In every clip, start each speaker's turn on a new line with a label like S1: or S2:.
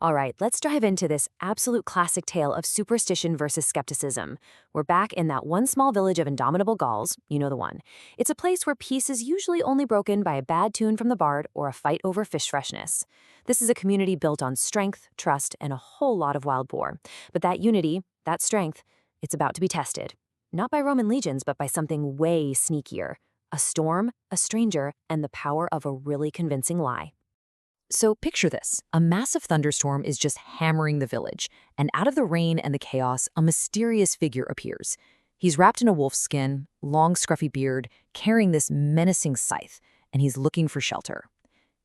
S1: All right, let's dive into this absolute classic tale of superstition versus skepticism. We're back in that one small village of indomitable Gauls, you know the one. It's a place where peace is usually only broken by a bad tune from the bard or a fight over fish freshness. This is a community built on strength, trust, and a whole lot of wild boar. But that unity, that strength, it's about to be tested. Not by Roman legions, but by something way sneakier. A storm, a stranger, and the power of a really convincing lie. So picture this. A massive thunderstorm is just hammering the village, and out of the rain and the chaos, a mysterious figure appears. He's wrapped in a wolf's skin, long scruffy beard, carrying this menacing scythe, and he's looking for shelter.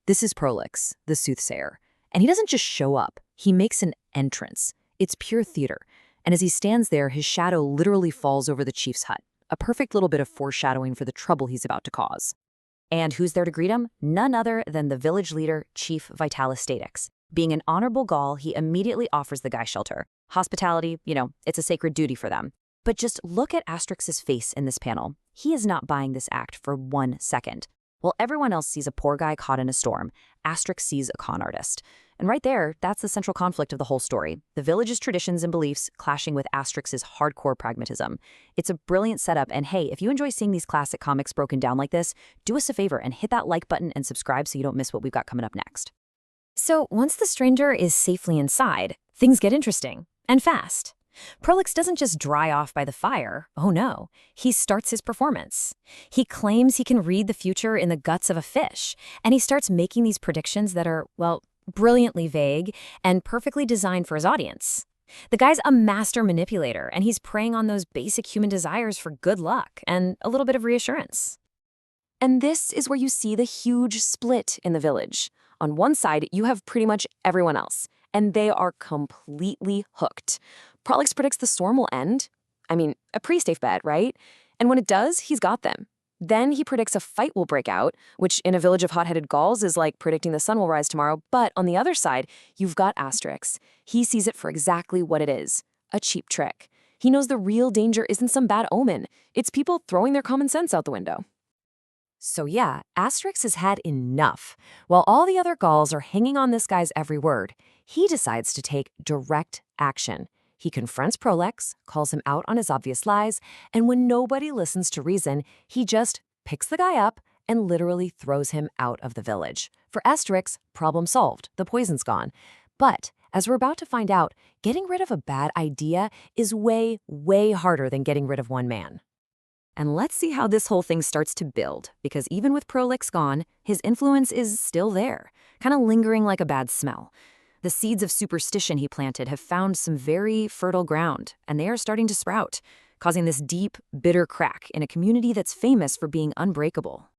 S1: This is Prolix, the Soothsayer. And he doesn't just show up, he makes an entrance. It's pure theater. And as he stands there, his shadow literally falls over the chief's hut, a perfect little bit of foreshadowing for the trouble he's about to cause. And who's there to greet him? None other than the village leader, Chief Vitalis Asterix. Being an honorable Gaul, he immediately offers the guy shelter. Hospitality, it's a sacred duty for them. But just look at Asterix's face in this panel. He is not buying this act for 1 second. While everyone else sees a poor guy caught in a storm, Asterix sees a con artist. And right there, that's the central conflict of the whole story. The village's traditions and beliefs clashing with Asterix's hardcore pragmatism. It's a brilliant setup, and hey, if you enjoy seeing these classic comics broken down like this, do us a favor and hit that like button and subscribe so you don't miss what we've got coming up next. So once the stranger is safely inside, things get interesting, and fast. Prolix doesn't just dry off by the fire. Oh no, he starts his performance. He claims he can read the future in the guts of a fish, and he starts making these predictions that are, well, brilliantly vague and perfectly designed for his audience. The guy's a master manipulator, and he's preying on those basic human desires for good luck and a little bit of reassurance. And this is where you see the huge split in the village. On one side, you have pretty much everyone else, and they are completely hooked. Prolix predicts the storm will end. I mean, a pretty safe bet, right? And when it does, he's got them. Then he predicts a fight will break out, which in a village of hot-headed Gauls is like predicting the sun will rise tomorrow. But on the other side, you've got Asterix. He sees it for exactly what it is, a cheap trick. He knows the real danger isn't some bad omen. It's people throwing their common sense out the window. So yeah, Asterix has had enough. While all the other Gauls are hanging on this guy's every word, he decides to take direct action. He confronts Prolix, calls him out on his obvious lies, and when nobody listens to reason, he just picks the guy up and literally throws him out of the village. For Asterix, problem solved, the poison's gone. But as we're about to find out, getting rid of a bad idea is way, way harder than getting rid of one man. And let's see how this whole thing starts to build, because even with Prolix gone, his influence is still there, kind of lingering like a bad smell. The seeds of superstition he planted have found some very fertile ground, and they are starting to sprout, causing this deep, bitter crack in a community that's famous for being unbreakable.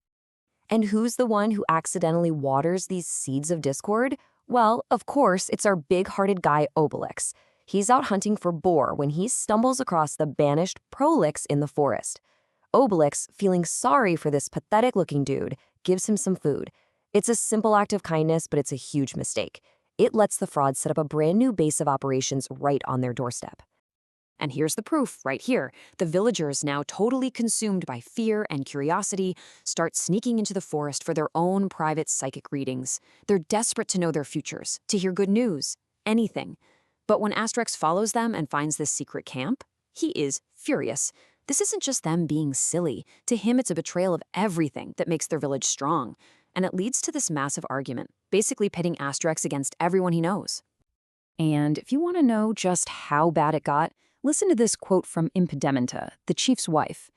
S1: And who's the one who accidentally waters these seeds of discord? Well, of course, it's our big-hearted guy Obelix. He's out hunting for boar when he stumbles across the banished Prolix in the forest. Obelix, feeling sorry for this pathetic-looking dude, gives him some food. It's a simple act of kindness, but it's a huge mistake. It lets the fraud set up a brand new base of operations right on their doorstep. And here's the proof right here. The villagers, now totally consumed by fear and curiosity, start sneaking into the forest for their own private psychic readings. They're desperate to know their futures, to hear good news, anything. But when Asterix follows them and finds this secret camp, he is furious. This isn't just them being silly. To him, it's a betrayal of everything that makes their village strong. And it leads to this massive argument, basically pitting Asterix against everyone he knows. And if you want to know just how bad it got, listen to this quote from Impedimenta, the chief's wife.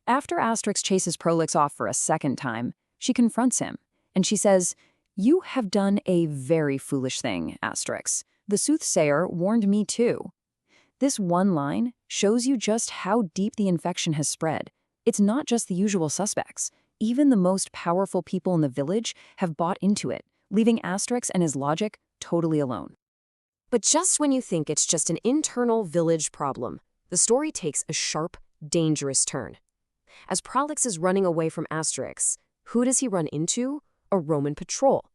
S1: After Asterix chases Prolix off for a second time, she confronts him, and she says, "You have done a very foolish thing, Asterix. The Soothsayer warned me too." This one line shows you just how deep the infection has spread. It's not just the usual suspects. Even the most powerful people in the village have bought into it, leaving Asterix and his logic totally alone. But just when you think it's just an internal village problem, the story takes a sharp, dangerous turn. As Prolix is running away from Asterix, who does he run into? A Roman patrol.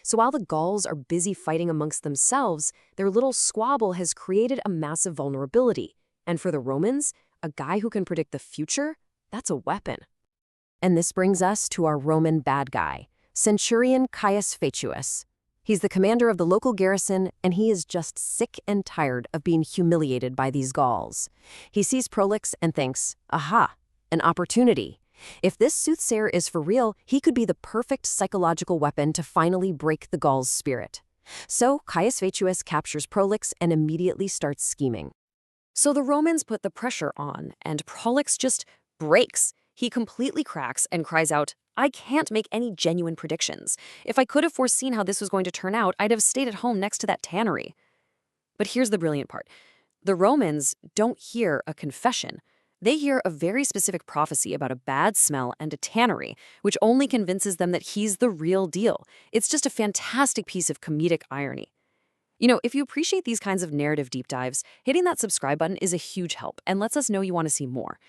S1: So while the Gauls are busy fighting amongst themselves, their little squabble has created a massive vulnerability. And for the Romans, a guy who can predict the future, that's a weapon. And this brings us to our Roman bad guy, Centurion Caius Facius. He's the commander of the local garrison, and he is just sick and tired of being humiliated by these Gauls. He sees Prolix and thinks, aha, an opportunity. If this soothsayer is for real, he could be the perfect psychological weapon to finally break the Gauls' spirit. So Caius Vetuus captures Prolix and immediately starts scheming. So the Romans put the pressure on, and Prolix just breaks. He completely cracks and cries out, I can't make any genuine predictions. If I could have foreseen how this was going to turn out, I'd have stayed at home next to that tannery. But here's the brilliant part. The Romans don't hear a confession. They hear a very specific prophecy about a bad smell and a tannery, which only convinces them that he's the real deal. It's just a fantastic piece of comedic irony. You know, if you appreciate these kinds of narrative deep dives, hitting that subscribe button is a huge help and lets us know you want to see more.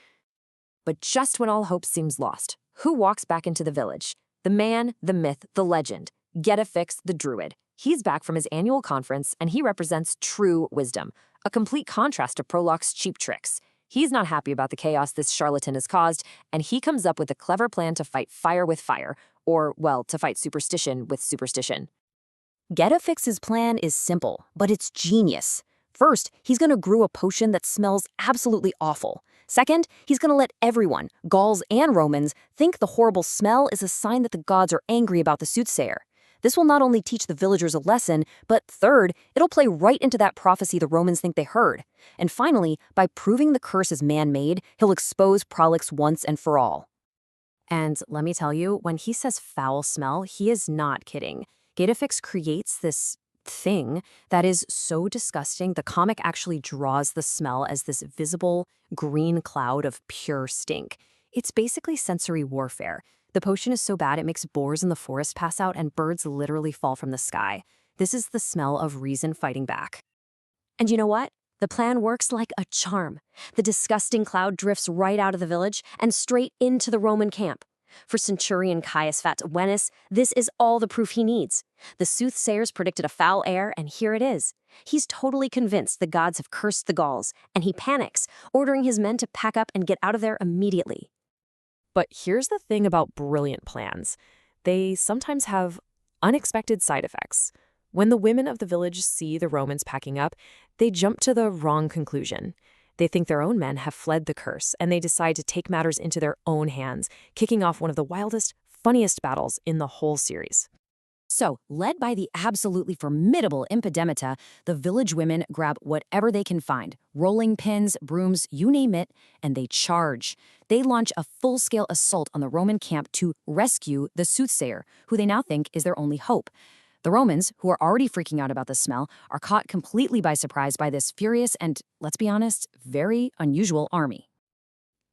S1: But just when all hope seems lost, who walks back into the village? The man, the myth, the legend. Getafix, the Druid. He's back from his annual conference, and he represents true wisdom, a complete contrast to Prolix's cheap tricks. He's not happy about the chaos this charlatan has caused, and he comes up with a clever plan to fight fire with fire, or, well, to fight superstition with superstition. Getafix's plan is simple, but it's genius. First, he's going to brew a potion that smells absolutely awful. Second, he's going to let everyone, Gauls and Romans, think the horrible smell is a sign that the gods are angry about the soothsayer. This will not only teach the villagers a lesson, but third, it'll play right into that prophecy the Romans think they heard. And finally, by proving the curse is man-made, he'll expose Prolix once and for all. And let me tell you, when he says foul smell, he is not kidding. Getafix creates this thing that is so disgusting, the comic actually draws the smell as this visible green cloud of pure stink. It's basically sensory warfare. The potion is so bad it makes boars in the forest pass out and birds literally fall from the sky. This is the smell of reason fighting back. And you know what? The plan works like a charm. The disgusting cloud drifts right out of the village and straight into the Roman camp. For Centurion Caius Vetuus, this is all the proof he needs. The soothsayers predicted a foul air, and here it is. He's totally convinced the gods have cursed the Gauls, and he panics, ordering his men to pack up and get out of there immediately. But here's the thing about brilliant plans. They sometimes have unexpected side effects. When the women of the village see the Romans packing up, they jump to the wrong conclusion. They think their own men have fled the curse, and they decide to take matters into their own hands, kicking off one of the wildest, funniest battles in the whole series. So, led by the absolutely formidable Impedimenta, the village women grab whatever they can find, rolling pins, brooms, you name it, and they charge. They launch a full-scale assault on the Roman camp to rescue the soothsayer, who they now think is their only hope. The Romans, who are already freaking out about the smell, are caught completely by surprise by this furious and, let's be honest, very unusual army.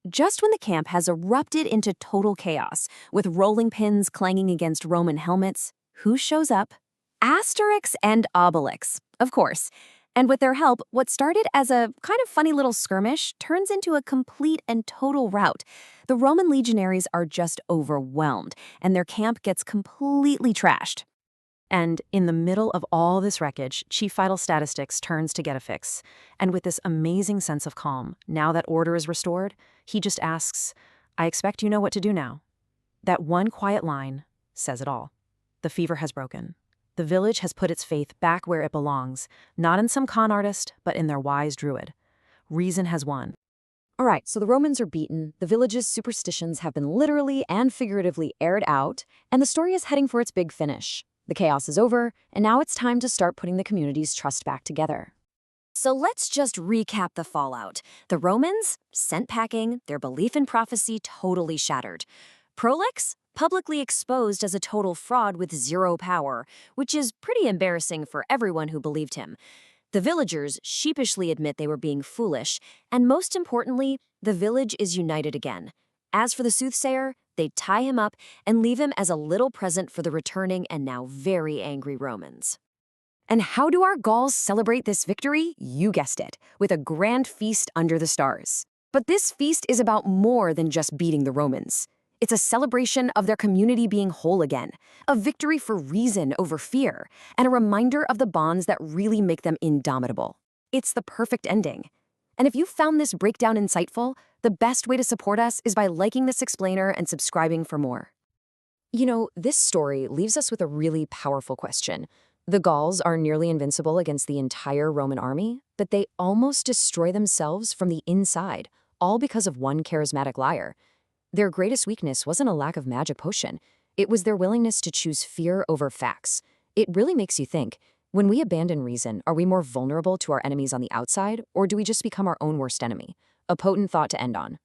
S1: Just when the camp has erupted into total chaos, with rolling pins clanging against Roman helmets, who shows up? Asterix and Obelix, of course. And with their help, what started as a kind of funny little skirmish turns into a complete and total rout. The Roman legionaries are just overwhelmed, and their camp gets completely trashed. And in the middle of all this wreckage, Chief Vital Statistix turns to Getafix, and with this amazing sense of calm, now that order is restored, he just asks, I expect you know what to do now. That one quiet line says it all. The fever has broken. The village has put its faith back where it belongs, not in some con artist, but in their wise druid. Reason has won. All right, so the Romans are beaten, the village's superstitions have been literally and figuratively aired out, and the story is heading for its big finish. The chaos is over, and now it's time to start putting the community's trust back together. So let's just recap the fallout. The Romans, sent packing, their belief in prophecy totally shattered. Prolix, publicly exposed as a total fraud with zero power, which is pretty embarrassing for everyone who believed him. The villagers sheepishly admit they were being foolish, and most importantly, the village is united again. As for the soothsayer, they tie him up and leave him as a little present for the returning and now very angry Romans. And how do our Gauls celebrate this victory? You guessed it, with a grand feast under the stars. But this feast is about more than just beating the Romans. It's a celebration of their community being whole again, a victory for reason over fear, and a reminder of the bonds that really make them indomitable. It's the perfect ending. And if you found this breakdown insightful, the best way to support us is by liking this explainer and subscribing for more. You know, this story leaves us with a really powerful question. The Gauls are nearly invincible against the entire Roman army, but they almost destroy themselves from the inside, all because of one charismatic liar. Their greatest weakness wasn't a lack of magic potion. It was their willingness to choose fear over facts. It really makes you think, when we abandon reason, are we more vulnerable to our enemies on the outside, or do we just become our own worst enemy? A potent thought to end on.